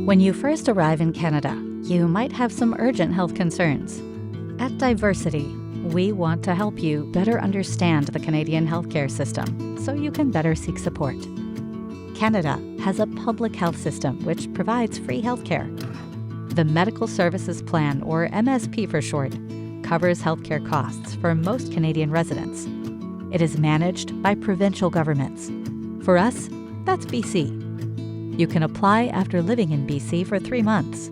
When you first arrive in Canada, you might have some urgent health concerns. At Diversity, we want to help you better understand the Canadian healthcare system so you can better seek support. Canada has a public health system which provides free healthcare. The Medical Services Plan, or MSP for short, covers healthcare costs for most Canadian residents. It is managed by provincial governments. For us, that's BC. You can apply after living in BC for 3 months.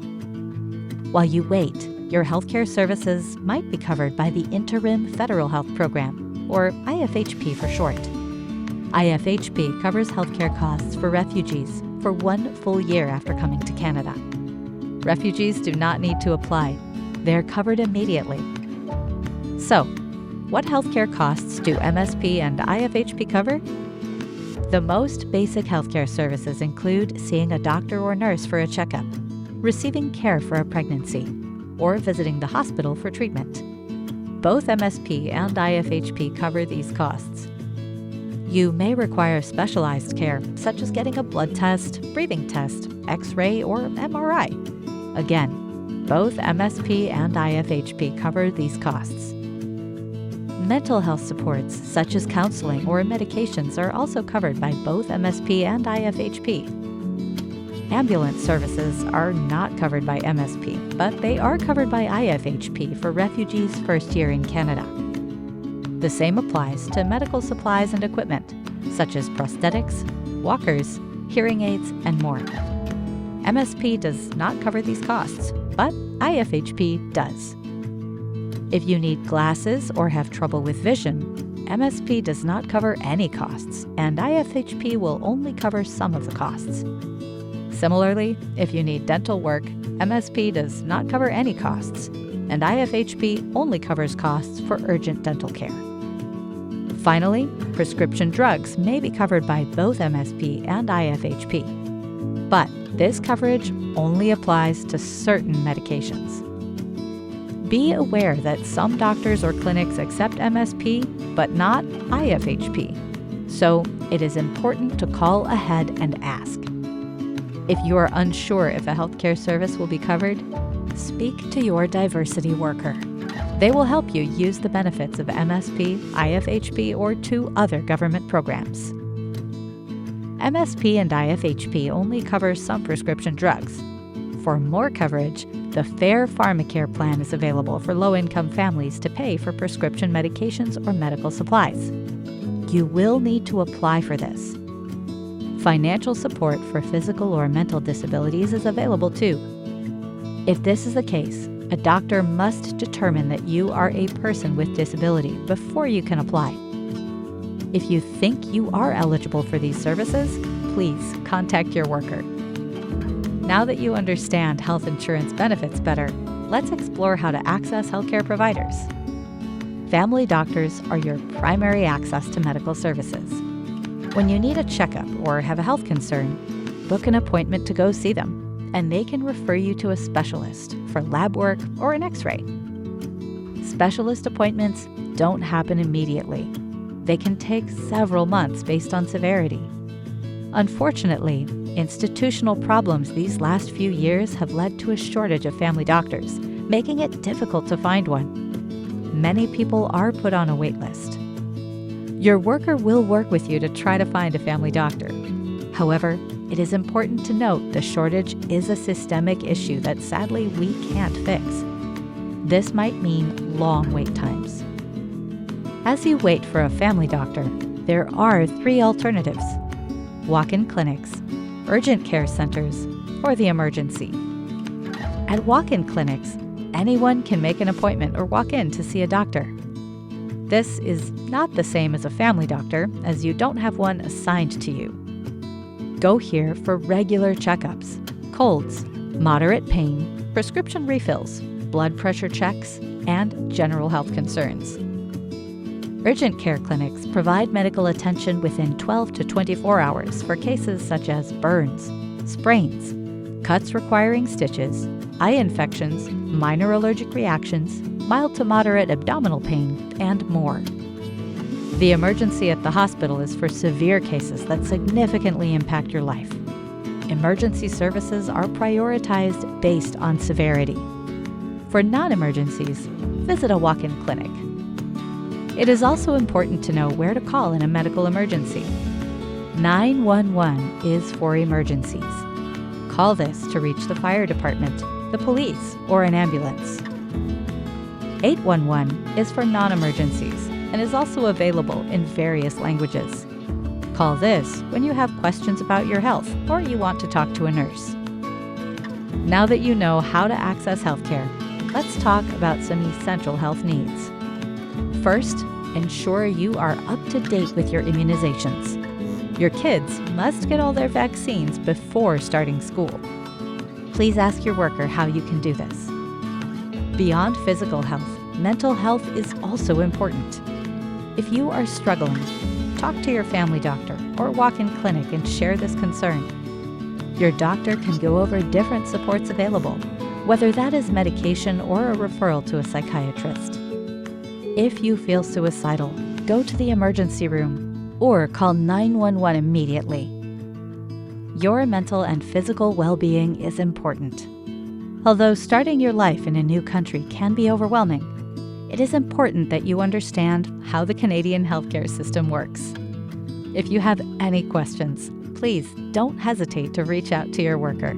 While you wait, your healthcare services might be covered by the Interim Federal Health Program, or IFHP for short. IFHP covers healthcare costs for refugees for 1 full year after coming to Canada. Refugees do not need to apply. They're covered immediately. So, what healthcare costs do MSP and IFHP cover? The most basic healthcare services include seeing a doctor or nurse for a checkup, receiving care for a pregnancy, or visiting the hospital for treatment. Both MSP and IFHP cover these costs. You may require specialized care, such as getting a blood test, breathing test, X-ray, or MRI. Again, both MSP and IFHP cover these costs. Mental health supports, such as counseling or medications, are also covered by both MSP and IFHP. Ambulance services are not covered by MSP, but they are covered by IFHP for refugees' first year in Canada. The same applies to medical supplies and equipment, such as prosthetics, walkers, hearing aids, and more. MSP does not cover these costs, but IFHP does. If you need glasses or have trouble with vision, MSP does not cover any costs, and IFHP will only cover some of the costs. Similarly, if you need dental work, MSP does not cover any costs, and IFHP only covers costs for urgent dental care. Finally, prescription drugs may be covered by both MSP and IFHP, but this coverage only applies to certain medications. Be aware that some doctors or clinics accept MSP, but not IFHP, so it is important to call ahead and ask. If you are unsure if a healthcare service will be covered, speak to your Diversity worker. They will help you use the benefits of MSP, IFHP, or 2 other government programs. MSP and IFHP only cover some prescription drugs. For more coverage, the Fair Pharmacare Plan is available for low-income families to pay for prescription medications or medical supplies. You will need to apply for this. Financial support for physical or mental disabilities is available too. If this is the case, a doctor must determine that you are a person with disability before you can apply. If you think you are eligible for these services, please contact your worker. Now that you understand health insurance benefits better, let's explore how to access healthcare providers. Family doctors are your primary access to medical services. When you need a checkup or have a health concern, book an appointment to go see them, and they can refer you to a specialist for lab work or an X-ray. Specialist appointments don't happen immediately. They can take several months based on severity. Unfortunately, institutional problems these last few years have led to a shortage of family doctors, making it difficult to find one. Many people are put on a wait list. Your worker will work with you to try to find a family doctor. However, it is important to note the shortage is a systemic issue that sadly we can't fix. This might mean long wait times. As you wait for a family doctor, there are 3 alternatives: walk-in clinics, urgent care centers, or the emergency. At walk-in clinics, anyone can make an appointment or walk in to see a doctor. This is not the same as a family doctor, as you don't have one assigned to you. Go here for regular checkups, colds, moderate pain, prescription refills, blood pressure checks, and general health concerns. Urgent care clinics provide medical attention within 12 to 24 hours for cases such as burns, sprains, cuts requiring stitches, eye infections, minor allergic reactions, mild to moderate abdominal pain, and more. The emergency at the hospital is for severe cases that significantly impact your life. Emergency services are prioritized based on severity. For non-emergencies, visit a walk-in clinic. It is also important to know where to call in a medical emergency. 911 is for emergencies. Call this to reach the fire department, the police, or an ambulance. 811 is for non-emergencies and is also available in various languages. Call this when you have questions about your health or you want to talk to a nurse. Now that you know how to access healthcare, let's talk about some essential health needs. First, ensure you are up to date with your immunizations. Your kids must get all their vaccines before starting school. Please ask your worker how you can do this. Beyond physical health, mental health is also important. If you are struggling, talk to your family doctor or walk-in clinic and share this concern. Your doctor can go over different supports available, whether that is medication or a referral to a psychiatrist. If you feel suicidal, go to the emergency room or call 911 immediately. Your mental and physical well-being is important. Although starting your life in a new country can be overwhelming, it is important that you understand how the Canadian healthcare system works. If you have any questions, please don't hesitate to reach out to your worker.